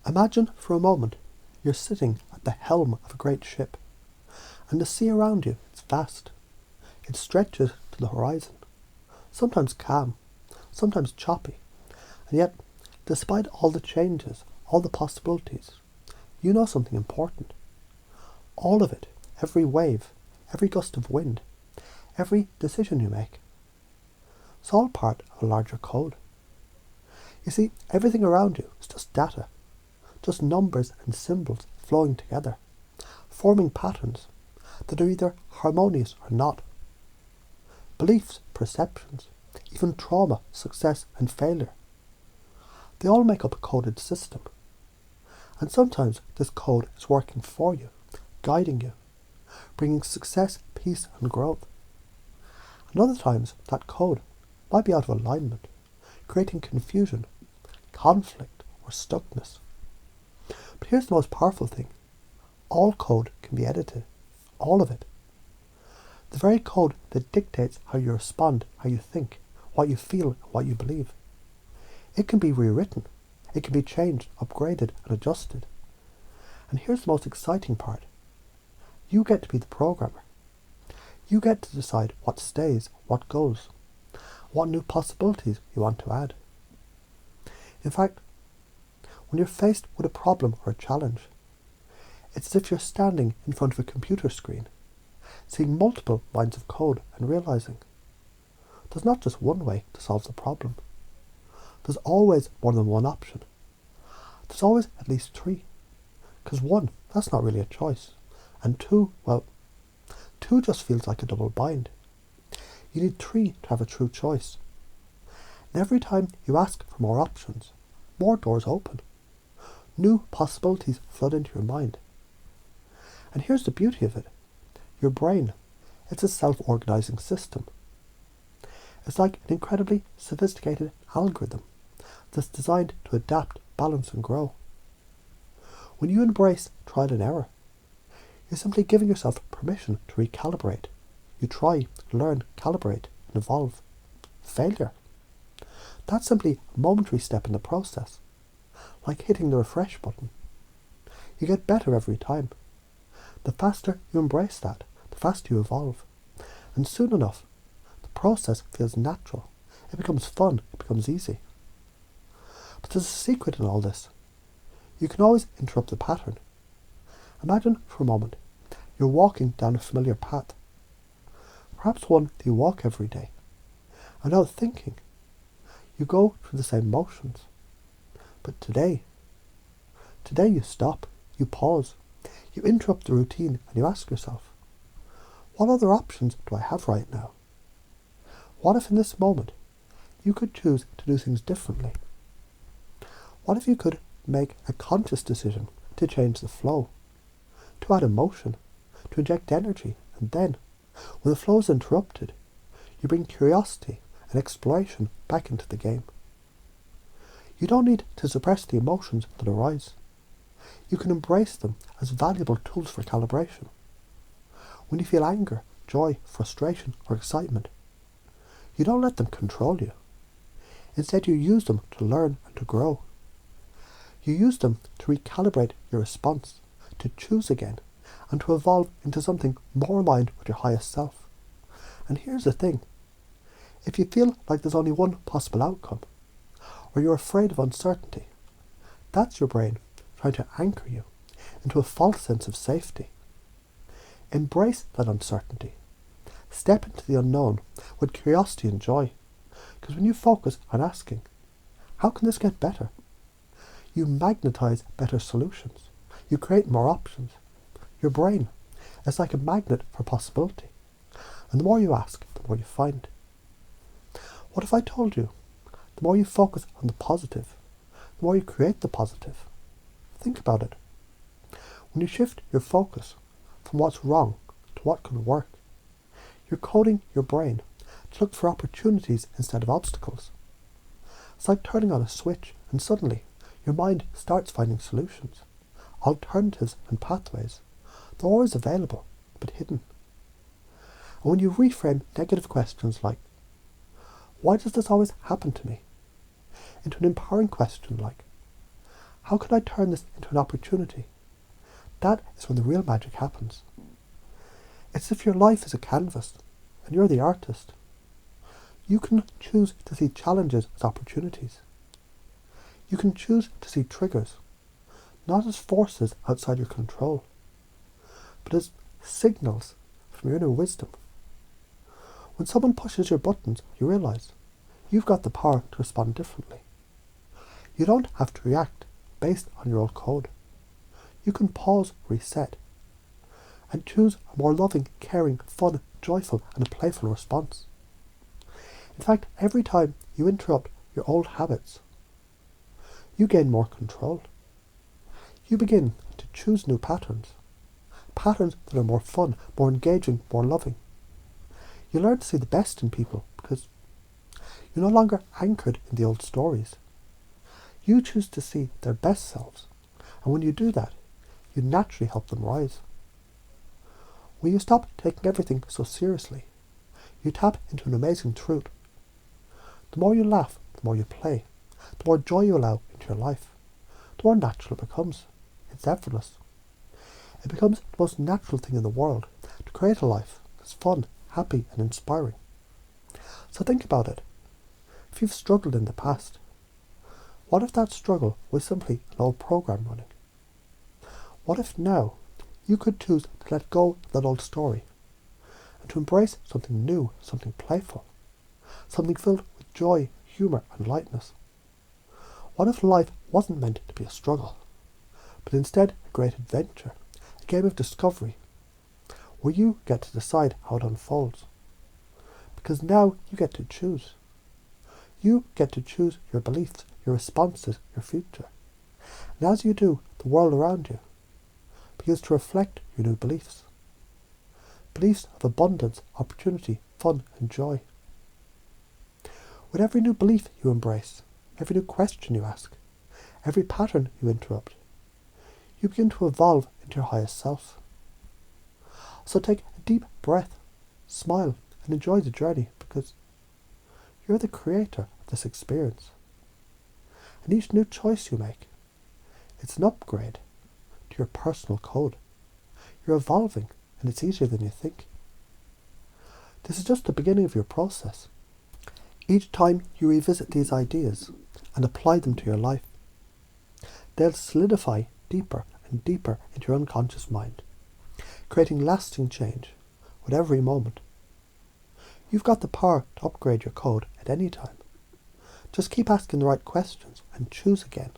Imagine for a moment you're sitting at the helm of a great ship, and the sea around you is vast. It stretches to the horizon, sometimes calm, sometimes choppy, and yet, despite all the changes, all the possibilities, you know something important. All of it, every wave, every gust of wind, every decision you make, it's all part of a larger code. You see, everything around you is just data, just numbers and symbols flowing together, forming patterns that are either harmonious or not. Beliefs, perceptions, even trauma, success and failure, they all make up a coded system. And sometimes this code is working for you, guiding you, bringing success, peace and growth. And other times that code might be out of alignment, creating confusion, conflict or stuckness. But here's the most powerful thing. All code can be edited. All of it. The very code that dictates how you respond, how you think, what you feel, and what you believe. It can be rewritten. It can be changed, upgraded, and adjusted. And here's the most exciting part. You get to be the programmer. You get to decide what stays, what goes, what new possibilities you want to add. In fact, when you're faced with a problem or a challenge, it's as if you're standing in front of a computer screen, seeing multiple lines of code and realizing there's not just one way to solve the problem. There's always more than one option. There's always at least three. Because one, that's not really a choice. And two, well, two just feels like a double bind. You need three to have a true choice. And every time you ask for more options, more doors open. New possibilities flood into your mind. And here's the beauty of it. Your brain, it's a self-organizing system. It's like an incredibly sophisticated algorithm that's designed to adapt, balance and grow. When you embrace trial and error, you're simply giving yourself permission to recalibrate. You try, learn, calibrate and evolve. Failure. That's simply a momentary step in the process, like hitting the refresh button. You get better every time. The faster you embrace that, the faster you evolve. And soon enough, the process feels natural. It becomes fun. It becomes easy. But there's a secret in all this. You can always interrupt the pattern. Imagine for a moment you're walking down a familiar path, perhaps one that you walk every day, and without thinking, you go through the same motions. But today you stop, you pause, you interrupt the routine and you ask yourself, what other options do I have right now? What if in this moment you could choose to do things differently? What if you could make a conscious decision to change the flow, to add emotion, to inject energy, and then, when the flow is interrupted, you bring curiosity and exploration back into the game. You don't need to suppress the emotions that arise. You can embrace them as valuable tools for calibration. When you feel anger, joy, frustration, or excitement, you don't let them control you. Instead, you use them to learn and to grow. You use them to recalibrate your response, to choose again, and to evolve into something more aligned with your highest self. And here's the thing. If you feel like there's only one possible outcome, or you're afraid of uncertainty, that's your brain trying to anchor you into a false sense of safety. Embrace that uncertainty. Step into the unknown with curiosity and joy. Because when you focus on asking, how can this get better? You magnetize better solutions. You create more options. Your brain is like a magnet for possibility. And the more you ask, the more you find. What if I told you, the more you focus on the positive, the more you create the positive? Think about it. When you shift your focus from what's wrong to what can work, you're coding your brain to look for opportunities instead of obstacles. It's like turning on a switch and suddenly your mind starts finding solutions, alternatives and pathways. They're always available, but hidden. And when you reframe negative questions like, why does this always happen to me? Into an empowering question like, How can I turn this into an opportunity? That is when the real magic happens. It's as if your life is a canvas and you're the artist. You can choose to see challenges as opportunities. You can choose to see triggers, not as forces outside your control, but as signals from your inner wisdom. When someone pushes your buttons, you realise you've got the power to respond differently. You don't have to react based on your old code. You can pause, reset, and choose a more loving, caring, fun, joyful, and playful response. In fact, every time you interrupt your old habits, you gain more control. You begin to choose new patterns that are more fun, more engaging, more loving. You learn to see the best in people because you're no longer anchored in the old stories. You choose to see their best selves, and when you do that, you naturally help them rise. When you stop taking everything so seriously, you tap into an amazing truth. The more you laugh, the more you play, the more joy you allow into your life, the more natural it becomes. It's effortless. It becomes the most natural thing in the world to create a life that's fun, happy, and inspiring. So think about it. If you've struggled in the past, what if that struggle was simply an old program running? What if now you could choose to let go of that old story and to embrace something new, something playful, something filled with joy, humour, and lightness? What if life wasn't meant to be a struggle, but instead a great adventure, a game of discovery, where you get to decide how it unfolds? Because now you get to choose. You get to choose your beliefs, your responses, your future. And as you do, the world around you begins to reflect your new beliefs. Beliefs of abundance, opportunity, fun, and joy. With every new belief you embrace, every new question you ask, every pattern you interrupt, you begin to evolve into your highest self. So take a deep breath, smile, and enjoy the journey because you're the creator of this experience. And each new choice you make, it's an upgrade to your personal code. You're evolving, and it's easier than you think. This is just the beginning of your process. Each time you revisit these ideas and apply them to your life, they'll solidify deeper and deeper into your unconscious mind, creating lasting change with every moment. You've got the power to upgrade your code at any time. Just keep asking the right questions and choose again.